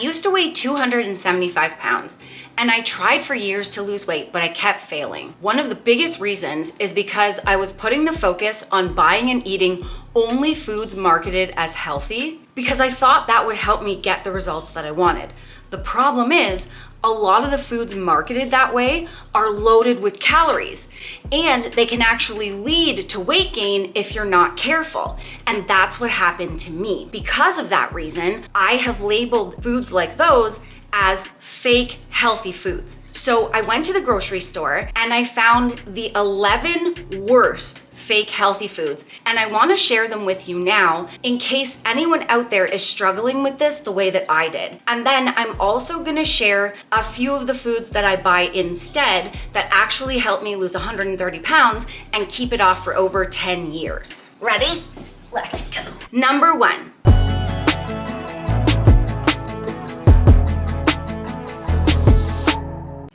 used to weigh 275 pounds, and I tried for years to lose weight, but I kept failing. One of the biggest reasons is because I was putting the focus on buying and eating only foods marketed as healthy because I thought that would help me get the results that I wanted. The problem is, a lot of the foods marketed that way are loaded with calories, and they can actually lead to weight gain if you're not careful. And that's what happened to me. Because of that reason, I have labeled foods like those as fake healthy foods. So I went to the grocery store and I found the 11 worst fake healthy foods, and I want to share them with you now in case anyone out there is struggling with this the way that I did. And then I'm also going to share a few of the foods that I buy instead that actually help me lose 130 pounds and keep it off for over 10 years. Ready? Let's go. Number 1.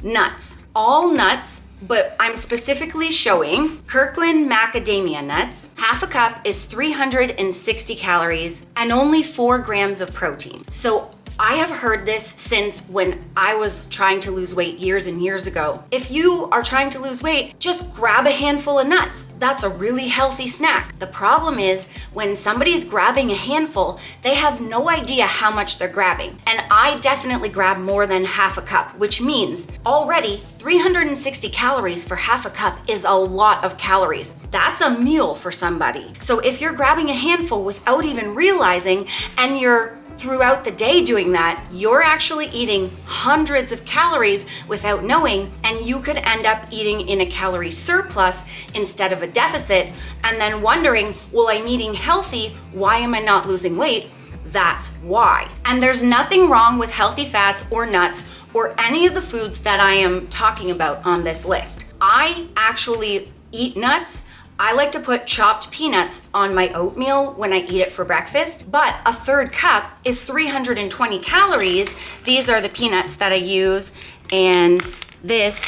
Nuts. All nuts, but I'm specifically showing Kirkland macadamia nuts. Half a cup is 360 calories and only 4 grams of protein. So I have heard this since when I was trying to lose weight years and years ago. If you are trying to lose weight, just grab a handful of nuts. That's a really healthy snack. The problem is when somebody's grabbing a handful, they have no idea how much they're grabbing. And I definitely grab more than half a cup, which means already 360 calories for half a cup is a lot of calories. That's a meal for somebody. So if you're grabbing a handful without even realizing, and you're throughout the day doing that, you're actually eating hundreds of calories without knowing, and you could end up eating in a calorie surplus instead of a deficit, and then wondering, well, I'm eating healthy, why am I not losing weight? That's why. And there's nothing wrong with healthy fats or nuts or any of the foods that I am talking about on this list. I actually eat nuts. I like to put chopped peanuts on my oatmeal when I eat it for breakfast, but a third cup is 320 calories. These are the peanuts that I use, and this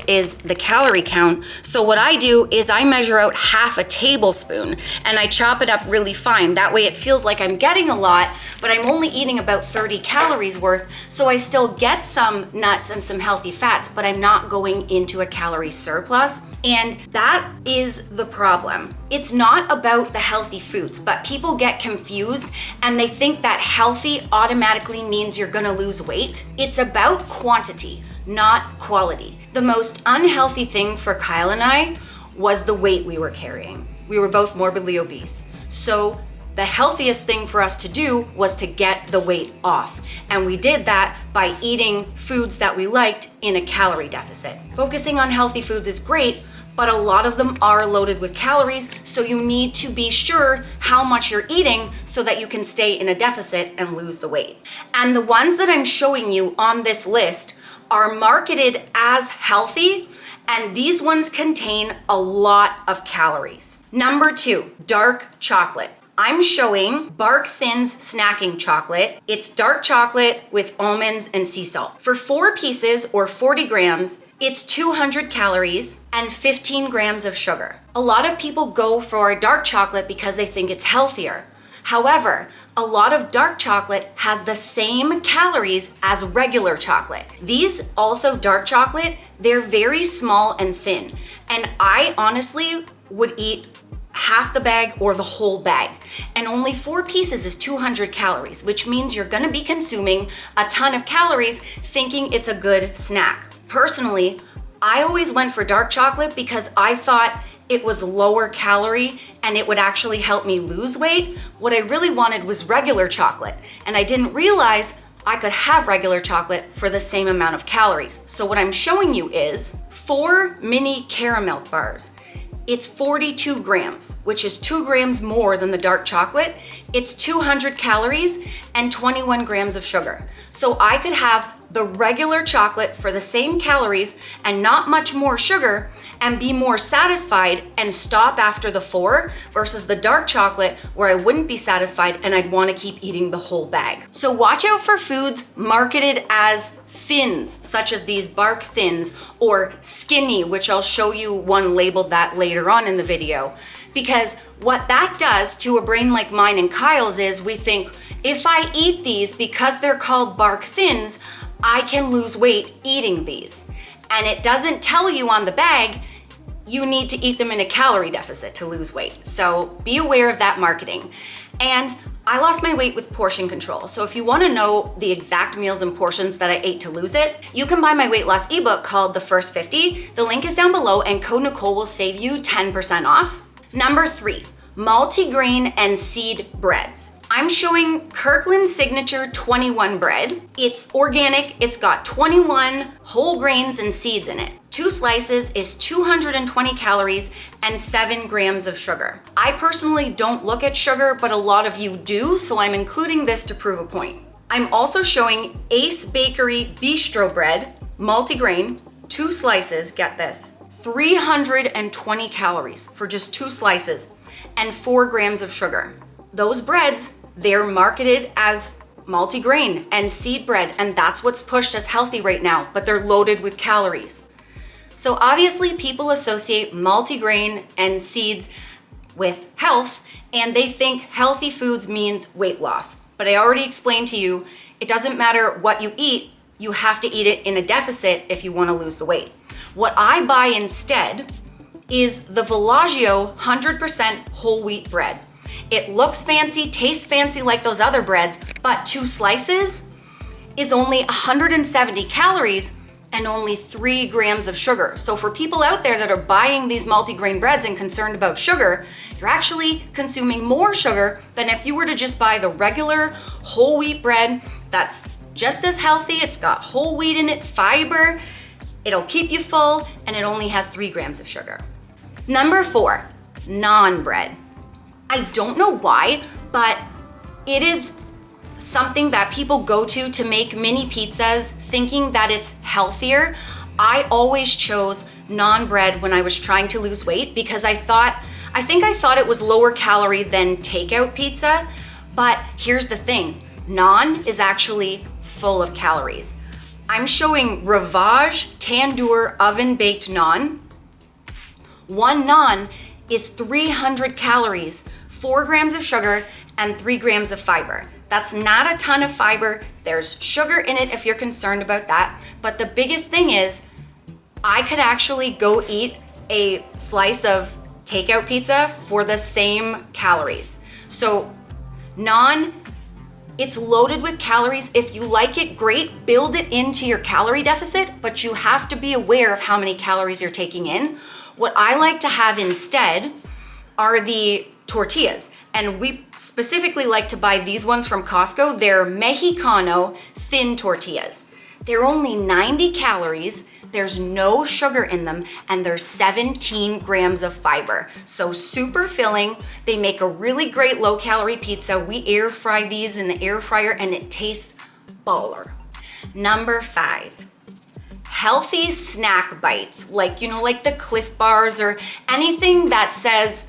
is the calorie count. So what I do is I measure out half a tablespoon and I chop it up really fine. That way it feels like I'm getting a lot, but I'm only eating about 30 calories worth. So I still get some nuts and some healthy fats, but I'm not going into a calorie surplus. And that is the problem. It's not about the healthy foods, but people get confused and they think that healthy automatically means you're gonna lose weight. It's about quantity, not quality. The most unhealthy thing for Kyle and I was the weight we were carrying. We were both morbidly obese. So the healthiest thing for us to do was to get the weight off. And we did that by eating foods that we liked in a calorie deficit. Focusing on healthy foods is great, but a lot of them are loaded with calories, so you need to be sure how much you're eating so that you can stay in a deficit and lose the weight. And the ones that I'm showing you on this list are marketed as healthy, and these ones contain a lot of calories. Number 2, dark chocolate. I'm showing Bark Thins snacking chocolate. It's dark chocolate with almonds and sea salt. For 4 pieces or 40 grams, it's 200 calories and 15 grams of sugar. A lot of people go for dark chocolate because they think it's healthier. However, a lot of dark chocolate has the same calories as regular chocolate. These also dark chocolate, they're very small and thin. And I honestly would eat half the bag or the whole bag. And only 4 pieces is 200 calories, which means you're gonna be consuming a ton of calories thinking it's a good snack. Personally, I always went for dark chocolate because I thought it was lower calorie and it would actually help me lose weight. What I really wanted was regular chocolate, and I didn't realize I could have regular chocolate for the same amount of calories. So what I'm showing you is 4 mini caramel bars. It's 42 grams, which is 2 grams more than the dark chocolate. It's 200 calories and 21 grams of sugar. So I could have the regular chocolate for the same calories and not much more sugar and be more satisfied and stop after the 4 versus the dark chocolate where I wouldn't be satisfied and I'd want to keep eating the whole bag. So watch out for foods marketed as thins, such as these Bark Thins, or skinny, which I'll show you one labeled that later on in the video. Because what that does to a brain like mine and Kyle's is we think, If I eat these because they're called bark thins, I can lose weight eating these. And it doesn't tell you on the bag, you need to eat them in a calorie deficit to lose weight. So be aware of that marketing. And I lost my weight with portion control. So if you wanna know the exact meals and portions that I ate to lose it, you can buy my weight loss ebook called The First 50. The link is down below and code Nicole will save you 10% off. Number 3, multigrain and seed breads. I'm showing Kirkland Signature 21 bread. It's organic, it's got 21 whole grains and seeds in it. 2 slices is 220 calories and 7 grams of sugar. I personally don't look at sugar, but a lot of you do, so I'm including this to prove a point. I'm also showing Ace Bakery Bistro bread, multigrain, 2 slices, get this, 320 calories for just 2 slices and 4 grams of sugar. Those breads, they're marketed as multigrain and seed bread, and that's what's pushed as healthy right now, but they're loaded with calories. So obviously people associate multigrain and seeds with health, and they think healthy foods means weight loss. But I already explained to you, it doesn't matter what you eat, you have to eat it in a deficit if you wanna lose the weight. What I buy instead is the Villaggio 100% whole wheat bread. It looks fancy, tastes fancy like those other breads, but 2 slices is only 170 calories and only 3 grams of sugar. So for people out there that are buying these multigrain breads and concerned about sugar, you're actually consuming more sugar than if you were to just buy the regular whole wheat bread that's just as healthy. It's got whole wheat in it, fiber, it'll keep you full, and it only has 3 grams of sugar. Number 4, naan bread. I don't know why, but it is something that people go to make mini pizzas thinking that it's healthier. I always chose naan bread when I was trying to lose weight because I think I thought it was lower calorie than takeout pizza, but here's the thing, naan is actually full of calories. I'm showing Rivage Tandoor oven baked naan. 1 naan is 300 calories, 4 grams of sugar, and 3 grams of fiber. That's not a ton of fiber. There's sugar in it if you're concerned about that. But the biggest thing is, I could actually go eat a slice of takeout pizza for the same calories. So naan, it's loaded with calories. If you like it, great, build it into your calorie deficit, but you have to be aware of how many calories you're taking in. What I like to have instead are the tortillas. And we specifically like to buy these ones from Costco. They're Mexicano thin tortillas. They're only 90 calories, there's no sugar in them, and there's 17 grams of fiber. So super filling. They make a really great low-calorie pizza. We air fry these in the air fryer and it tastes baller. Number 5, healthy snack bites. Like the Cliff Bars or anything that says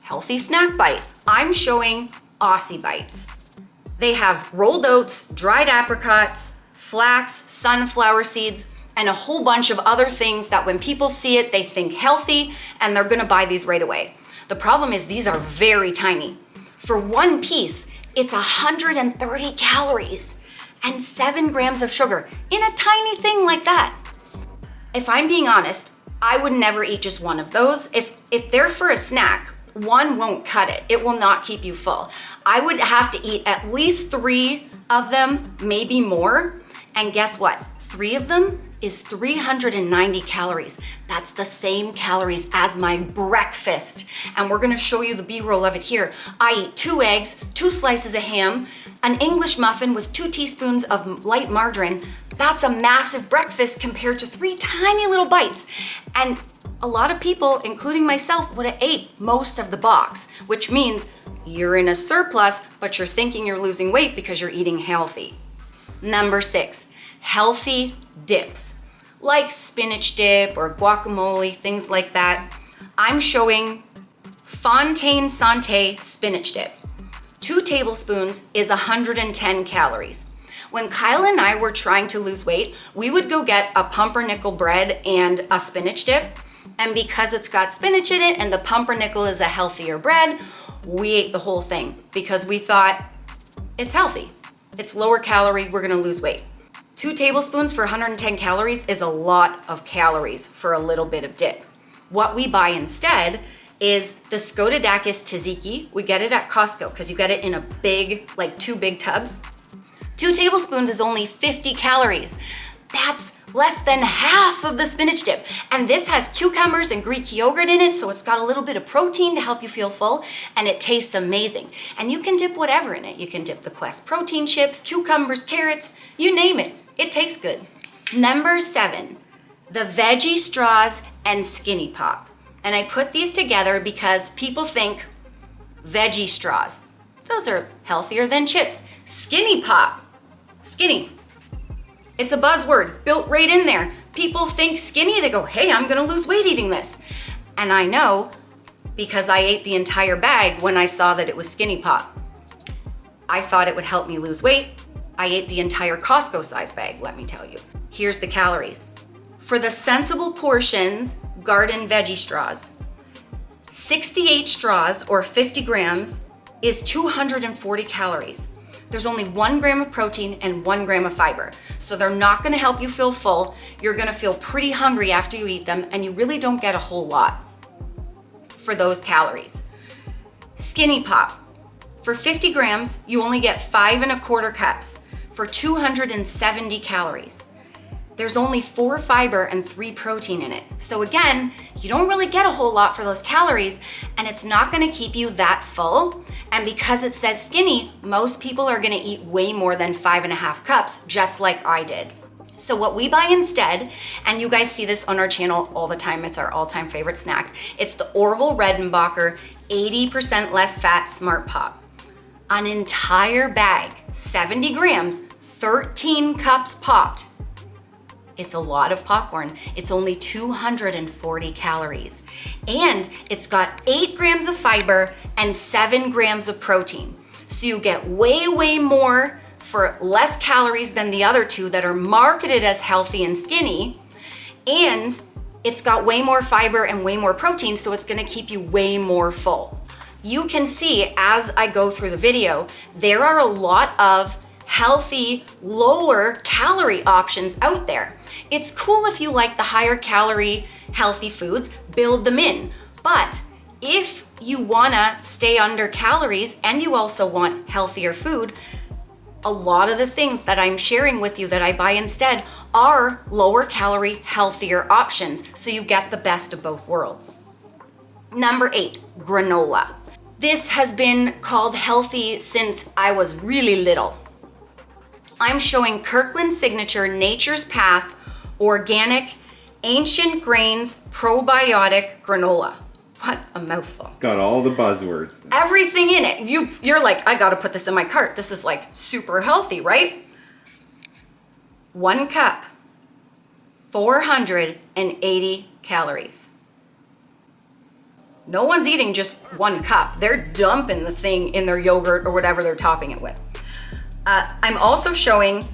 healthy snack bite. I'm showing Aussie Bites. They have rolled oats, dried apricots, flax, sunflower seeds, and a whole bunch of other things that when people see it, they think healthy and they're gonna buy these right away. The problem is these are very tiny. For 1 piece, it's 130 calories and 7 grams of sugar in a tiny thing like that. If I'm being honest, I would never eat just 1 of those. If they're for a snack, 1 won't cut it. It will not keep you full. I would have to eat at least 3 of them, maybe more. And guess what? 3 of them is 390 calories. That's the same calories as my breakfast. And we're gonna show you the B-roll of it here. I eat 2 eggs, 2 slices of ham, an English muffin with 2 teaspoons of light margarine. That's a massive breakfast compared to 3 tiny little bites. And a lot of people, including myself, would have ate most of the box, which means you're in a surplus, but you're thinking you're losing weight because you're eating healthy. Number 6, healthy dips, like spinach dip or guacamole, things like that. I'm showing Fontaine Santé spinach dip. 2 tablespoons is 110 calories. When Kyle and I were trying to lose weight, we would go get a pumpernickel bread and a spinach dip. And because it's got spinach in it and the pumpernickel is a healthier bread, we ate the whole thing because we thought it's healthy. It's lower calorie, we're gonna lose weight. 2 tablespoons for 110 calories is a lot of calories for a little bit of dip. What we buy instead is the Scotadakis tzatziki. We get it at Costco because you get it in a big, like 2 big tubs. 2 tablespoons is only 50 calories. That's less than half of the spinach dip. And this has cucumbers and Greek yogurt in it, so it's got a little bit of protein to help you feel full, and it tastes amazing. And you can dip whatever in it. You can dip the Quest protein chips, cucumbers, carrots, you name it. It tastes good. Number 7, the veggie straws and Skinny Pop. And I put these together because people think veggie straws, those are healthier than chips. Skinny Pop, skinny. It's a buzzword built right in there. People think skinny, they go, hey, I'm gonna lose weight eating this. And I know because I ate the entire bag when I saw that it was Skinny Pop. I thought it would help me lose weight. I ate the entire Costco size bag, let me tell you. Here's the calories. For the Sensible Portions garden veggie straws, 68 straws or 50 grams is 240 calories. There's only 1 gram of protein and 1 gram of fiber. So they're not gonna help you feel full. You're gonna feel pretty hungry after you eat them, and you really don't get a whole lot for those calories. Skinny Pop, for 50 grams, you only get 5 1/4 cups for 270 calories. There's only 4 fiber and 3 protein in it. So again, you don't really get a whole lot for those calories, and it's not gonna keep you that full. And because it says skinny, most people are gonna eat way more than 5 1/2 cups, just like I did. So what we buy instead, and you guys see this on our channel all the time, it's our all-time favorite snack, it's the Orville Redenbacher 80% less fat Smart Pop. An entire bag, 70 grams, 13 cups popped. It's a lot of popcorn. It's only 240 calories. And it's got 8 grams of fiber and 7 grams of protein. So you get way, way more for less calories than the other 2 that are marketed as healthy and skinny. And it's got way more fiber and way more protein, so it's gonna keep you way more full. You can see as I go through the video, there are a lot of healthy, lower calorie options out there. It's cool if you like the higher calorie, healthy foods, build them in. But if you wanna stay under calories and you also want healthier food, a lot of the things that I'm sharing with you that I buy instead are lower calorie, healthier options, so you get the best of both worlds. Number 8, granola. This has been called healthy since I was really little. I'm showing Kirkland Signature Nature's Path Organic Ancient Grains Probiotic Granola. What a mouthful. Got all the buzzwords. Everything in it. You're like, I gotta put this in my cart. This is like super healthy, right? 1 cup, 480 calories. No one's eating just 1 cup. They're dumping the thing in their yogurt or whatever they're topping it with. I'm also showing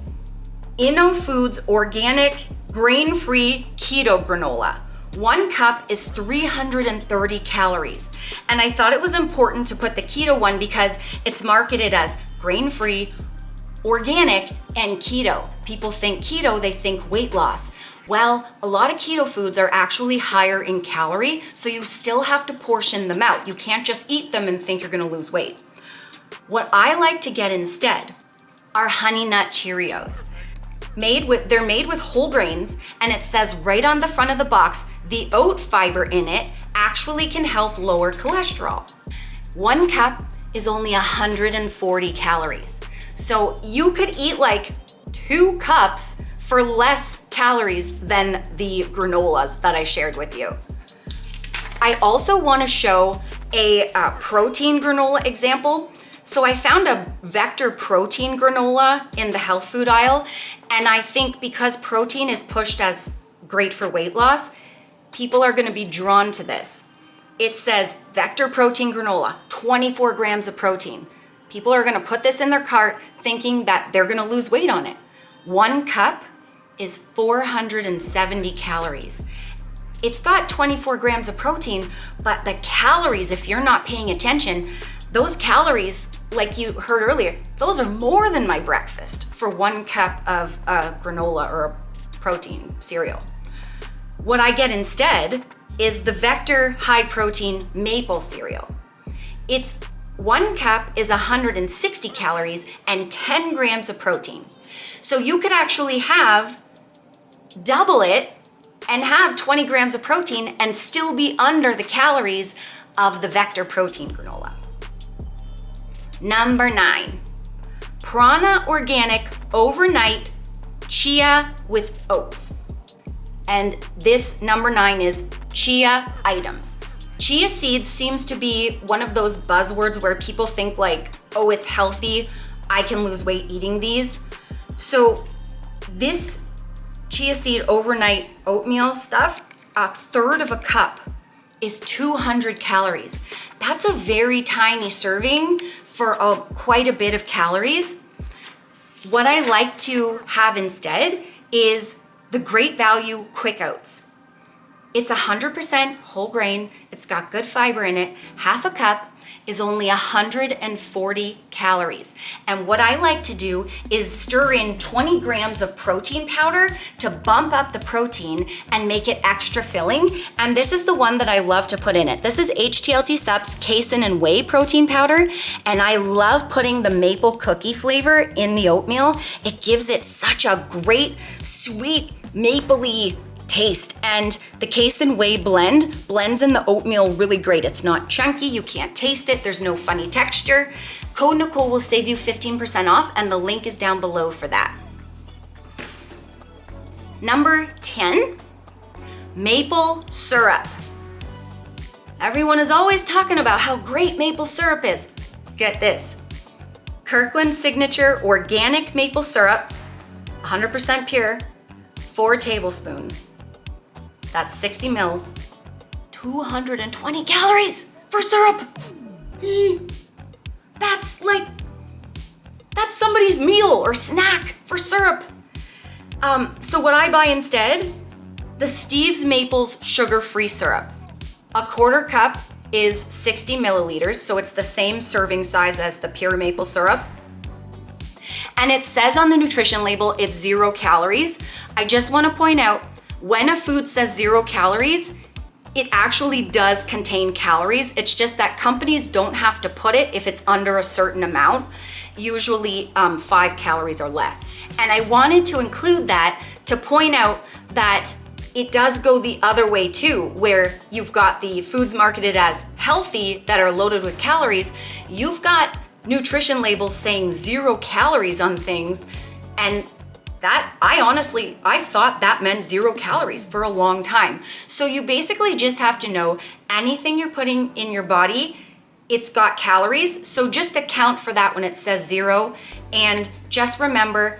Inno Foods Organic Grain-Free Keto Granola. 1 cup is 330 calories. And I thought it was important to put the keto one because it's marketed as grain-free, organic, and keto. People think keto, they think weight loss. Well, a lot of keto foods are actually higher in calorie, so you still have to portion them out. You can't just eat them and think you're gonna lose weight. What I like to get instead are Honey Nut Cheerios. They're made with whole grains, and it says right on the front of the box, the oat fiber in it actually can help lower cholesterol. 1 cup is only 140 calories. So you could eat like 2 cups for less calories than the granolas that I shared with you. I also want to show a protein granola example. So I found a Vector protein granola in the health food aisle, and I think because protein is pushed as great for weight loss, people are gonna be drawn to this. It says Vector protein granola, 24 grams of protein. People are gonna put this in their cart thinking that they're gonna lose weight on it. 1 cup is 470 calories. It's got 24 grams of protein, but the calories, if you're not paying attention, those calories like you heard earlier, those are more than my breakfast for 1 cup of granola or a protein cereal. What I get instead is the Vector high protein maple cereal. It's 1 cup is 160 calories and 10 grams of protein. So you could actually have double it and have 20 grams of protein and still be under the calories of the Vector protein granola. Number 9, Prana Organic Overnight Chia with Oats. And this number 9 is chia items. Chia seeds seems to be one of those buzzwords where people think like, oh, it's healthy, I can lose weight eating these. So this chia seed overnight oatmeal stuff, 1/3 of a cup is 200 calories. That's a very tiny serving for quite a bit of calories. What I like to have instead is the Great Value Quick Oats. It's 100% whole grain. It's got good fiber in it. 1/2 cup is only 140 calories. And what I like to do is stir in 20 grams of protein powder to bump up the protein and make it extra filling. And this is the one that I love to put in it. This is HTLT Sup's casein and whey protein powder. And I love putting the maple cookie flavor in the oatmeal. It gives it such a great, sweet, mapley taste, and the casein whey blends in the oatmeal really great. It's not chunky, you can't taste it, there's no funny texture. Code Nicole will save you 15% off, and the link is down below for that. Number 10, maple syrup. Everyone is always talking about how great maple syrup is. Get this, Kirkland Signature Organic Maple Syrup, 100% pure, 4 tablespoons. That's 60 mils, 220 calories for syrup. That's somebody's meal or snack for syrup. So what I buy instead, the Steve's Maples sugar-free syrup. 1/4 cup is 60 milliliters, so it's the same serving size as the pure maple syrup. And it says on the nutrition label it's 0 calories. I just want to point out, when a food says 0 calories, it actually does contain calories. It's just that companies don't have to put it if it's under a certain amount, usually 5 calories or less. And I wanted to include that to point out that it does go the other way too, where you've got the foods marketed as healthy that are loaded with calories. You've got nutrition labels saying 0 calories on things, and that I thought that meant 0 calories for a long time. So you basically just have to know anything you're putting in your body, it's got calories. So just account for that when it says 0. And just remember,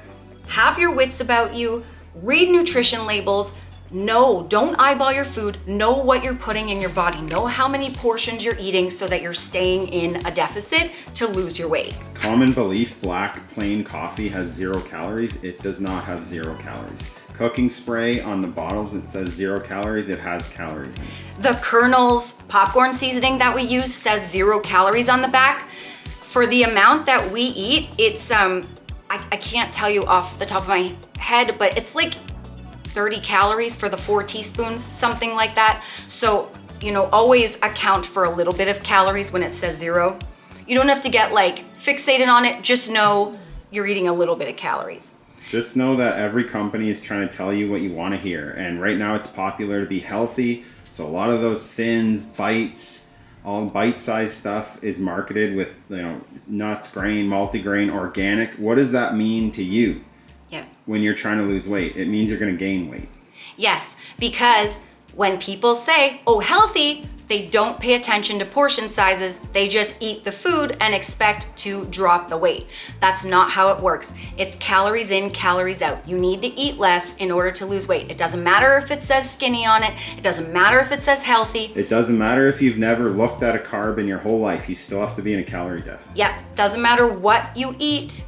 have your wits about you, read nutrition labels. No, don't eyeball your food. Know what you're putting in your body. Know how many portions you're eating so that you're staying in a deficit to lose your weight. Common belief, black plain coffee has 0 calories. It does not have 0 calories. Cooking spray on the bottles, it says 0 calories. It has calories in it. The Colonel's popcorn seasoning that we use says 0 calories on the back. For the amount that we eat, it's, I can't tell you off the top of my head, but it's like 30 calories for the 4 teaspoons, something like that. So, always account for a little bit of calories when it says 0. You don't have to get fixated on it. Just know you're eating a little bit of calories. Just know that every company is trying to tell you what you want to hear. And right now it's popular to be healthy. So a lot of those thins, bites, all bite-sized stuff is marketed with, nuts, grain, multigrain, organic. What does that mean to you? Yeah. When you're trying to lose weight? It means you're going to gain weight. Yes, because when people say, oh, healthy, they don't pay attention to portion sizes. They just eat the food and expect to drop the weight. That's not how it works. It's calories in, calories out. You need to eat less in order to lose weight. It doesn't matter if it says skinny on it. It doesn't matter if it says healthy. It doesn't matter if you've never looked at a carb in your whole life. You still have to be in a calorie deficit. Yeah, doesn't matter what you eat.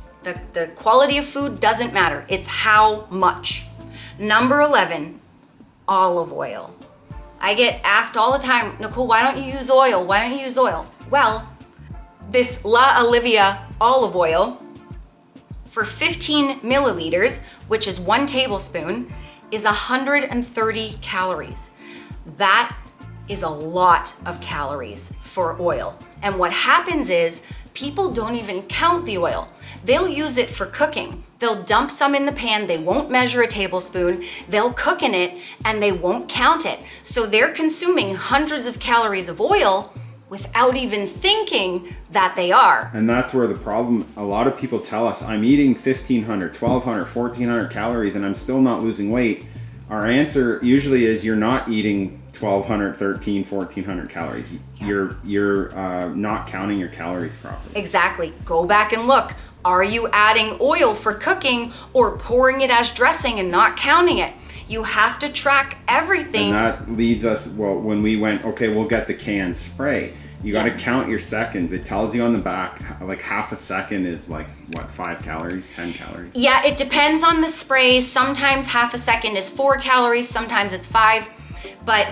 The quality of food doesn't matter. It's how much. Number 11, olive oil. I get asked all the time, Nicole, why don't you use oil? Why don't you use oil? Well, This La Olivia olive oil for 15 milliliters, which is 1 tablespoon, is 130 calories. That is a lot of calories for oil. And what happens is people don't even count the oil. They'll use it for cooking. They'll dump some in the pan, they won't measure a tablespoon, they'll cook in it, and they won't count it. So they're consuming hundreds of calories of oil without even thinking that they are. And that's where the problem, a lot of people tell us, I'm eating 1,500, 1,200, 1,400 calories and I'm still not losing weight. Our answer usually is you're not eating 1,200, 1,300, 1,400 calories. Yeah. You're not counting your calories properly. Exactly. Go back and look. Are you adding oil for cooking or pouring it as dressing and not counting it? You have to track everything. And that leads us, well, when we went, okay, we'll get the canned spray. You got to count your seconds. It tells you on the back, like half a second is like, what, 5 calories, 10 calories? Yeah, it depends on the spray. Sometimes half a second is 4 calories, sometimes it's 5. But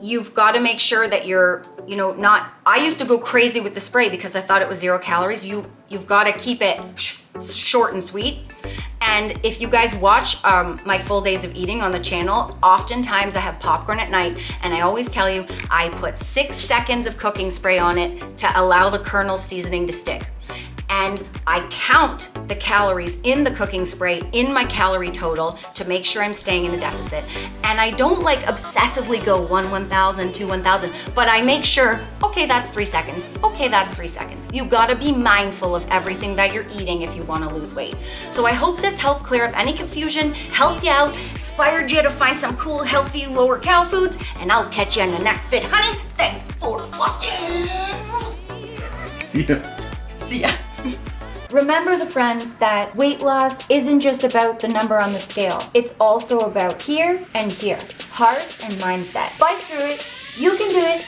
you've got to make sure that you're, not, I used to go crazy with the spray because I thought it was 0 calories. You've got to keep it short and sweet. And if you guys watch my full days of eating on the channel, oftentimes I have popcorn at night, and I always tell you, I put 6 seconds of cooking spray on it to allow the kernel seasoning to stick. And I count the calories in the cooking spray in my calorie total to make sure I'm staying in a deficit. And I don't like obsessively go 1,000, 2, 1,000, but I make sure, okay, that's 3 seconds. Okay, that's 3 seconds. You gotta be mindful of everything that you're eating if you wanna lose weight. So I hope this helped clear up any confusion, helped you out, inspired you to find some cool, healthy, lower cal foods, and I'll catch you in the next vid, honey. Thanks for watching. See ya. See ya. Remember, the friends, that weight loss isn't just about the number on the scale. It's also about here and here. Heart and mindset. Fight through it. You can do it.